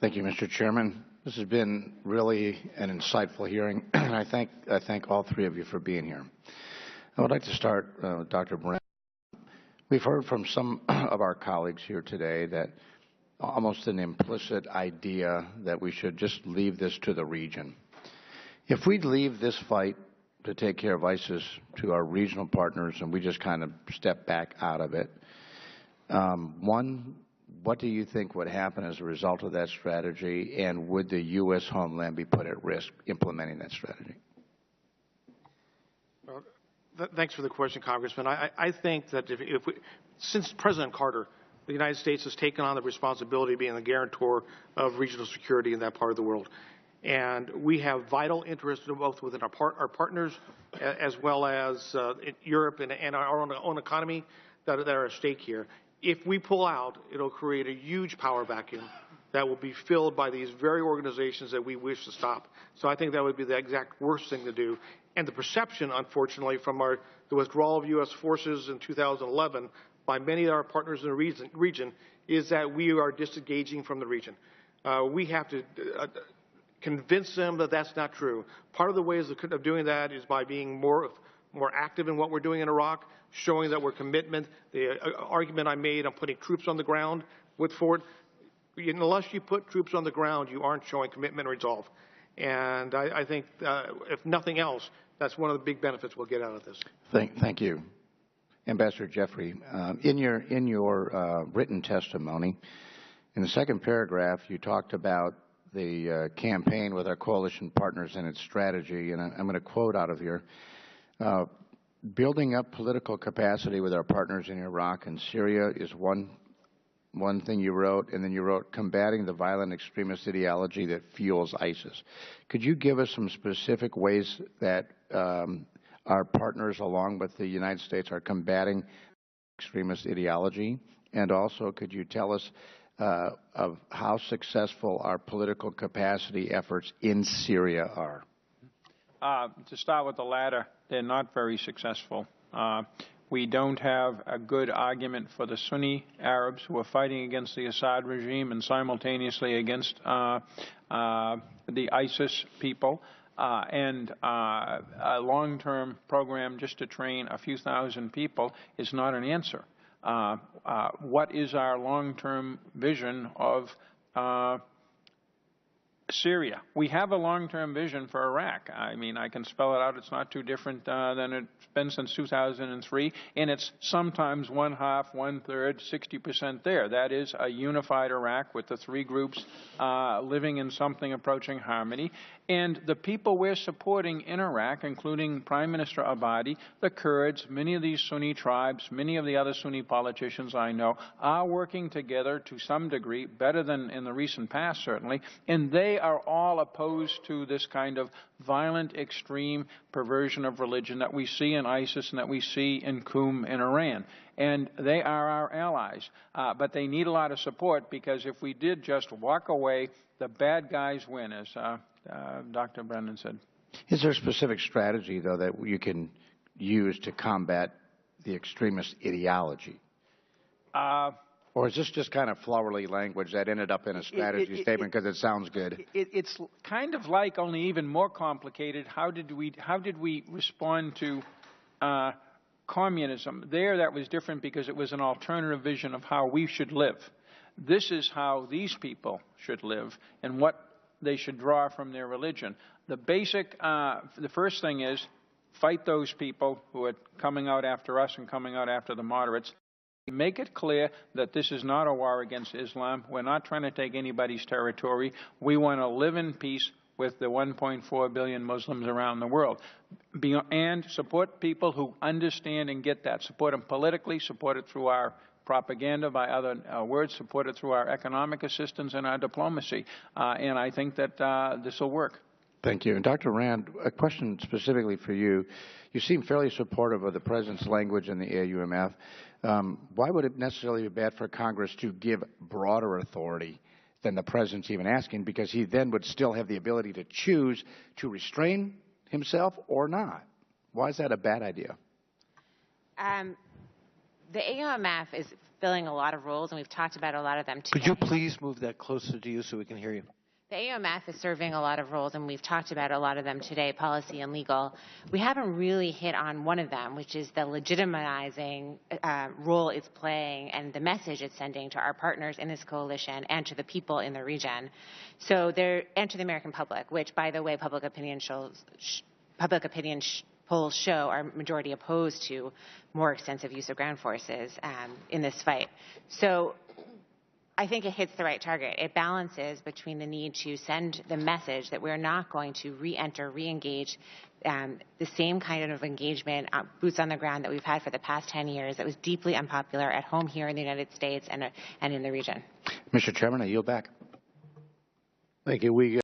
Thank you, Mr. Chairman. This has been really an insightful hearing, and I thank all three of you for being here. I would like to start with Dr. Brand. We've heard from some of our colleagues here today that almost an implicit idea that we should just leave this to the region. If we leave this fight to take care of ISIS to our regional partners and we just kind of step back out of it, one, what do you think would happen as a result of that strategy, and would the U.S. homeland be put at risk implementing that strategy? Well, thanks for the question, Congressman. I think that since President Carter, the United States has taken on the responsibility of being the guarantor of regional security in that part of the world. And we have vital interests both within our partners as well as Europe and our own economy that are at stake here. If we pull out, it'll create a huge power vacuum that will be filled by these very organizations that we wish to stop. So I think that would be the exact worst thing to do. And the perception, unfortunately, from the withdrawal of U.S. forces in 2011 by many of our partners in the region is that we are disengaging from the region. We have to convince them that that's not true. Part of the ways of doing that is by being more active in what we're doing in Iraq, showing that we're commitment. The argument I made on putting troops on the ground with Ford, unless you put troops on the ground, you aren't showing commitment and resolve. And I think, if nothing else, that's one of the big benefits we'll get out of this. Thank you. Ambassador Jeffrey, in your written testimony, in the second paragraph, you talked about the campaign with our coalition partners and its strategy, and I'm going to quote out of here. Building up political capacity with our partners in Iraq and Syria is one thing you wrote, and then you wrote combating the violent extremist ideology that fuels ISIS. Could you give us some specific ways that our partners, along with the United States, are combating extremist ideology? And also, could you tell us of how successful our political capacity efforts in Syria are? To start with the latter, they're not very successful. We don't have a good argument for the Sunni Arabs who are fighting against the Assad regime and simultaneously against the ISIS people. And a long-term program just to train a few thousand people is not an answer. What is our long-term vision of Syria? We have a long-term vision for Iraq. I mean, I can spell it out. It's not too different than it's been since 2003, and it's sometimes 1/2, 1/3, 60% there. That is a unified Iraq with the three groups living in something approaching harmony. And the people we're supporting in Iraq, including Prime Minister Abadi, the Kurds, many of these Sunni tribes, many of the other Sunni politicians I know, are working together to some degree, better than in the recent past certainly, and they are all opposed to this kind of violent, extreme perversion of religion that we see in ISIS and that we see in Qum in Iran. And they are our allies. But they need a lot of support, because if we did just walk away, the bad guys win, as Dr. Brennan said. Is there a specific strategy, though, that you can use to combat the extremist ideology? Or is this just kind of flowery language that ended up in a strategy statement because it sounds good? It's kind of like, only even more complicated. How did we respond to communism? There, that was different because it was an alternative vision of how we should live. This is how these people should live and what they should draw from their religion. The basic, the first thing is fight those people who are coming out after us and coming out after the moderates. Make it clear that this is not a war against Islam. We're not trying to take anybody's territory. We want to live in peace with the 1.4 billion Muslims around the world. And support people who understand and get that. Support them politically, support it through our propaganda, by other words, support it through our economic assistance and our diplomacy. And I think that this will work. Thank you. And Dr. Rand, a question specifically for you. You seem fairly supportive of the President's language in the AUMF. Why would it necessarily be bad for Congress to give broader authority than the President's even asking? Because he then would still have the ability to choose to restrain himself or not. Why is that a bad idea? The AUMF is filling a lot of roles, and we've talked about a lot of them today. Could you please move that closer to you so we can hear you? The AUMF is serving a lot of roles, and we've talked about a lot of them today, policy and legal. We haven't really hit on one of them, which is the legitimizing role it's playing and the message it's sending to our partners in this coalition and to the people in the region. And to the American public, which, by the way, public opinion polls show are majority opposed to more extensive use of ground forces in this fight. So I think it hits the right target. It balances between the need to send the message that we're not going to re-engage the same kind of engagement, boots on the ground that we've had for the past 10 years that was deeply unpopular at home here in the United States and in the region. Mr. Chairman, I yield back. Thank you.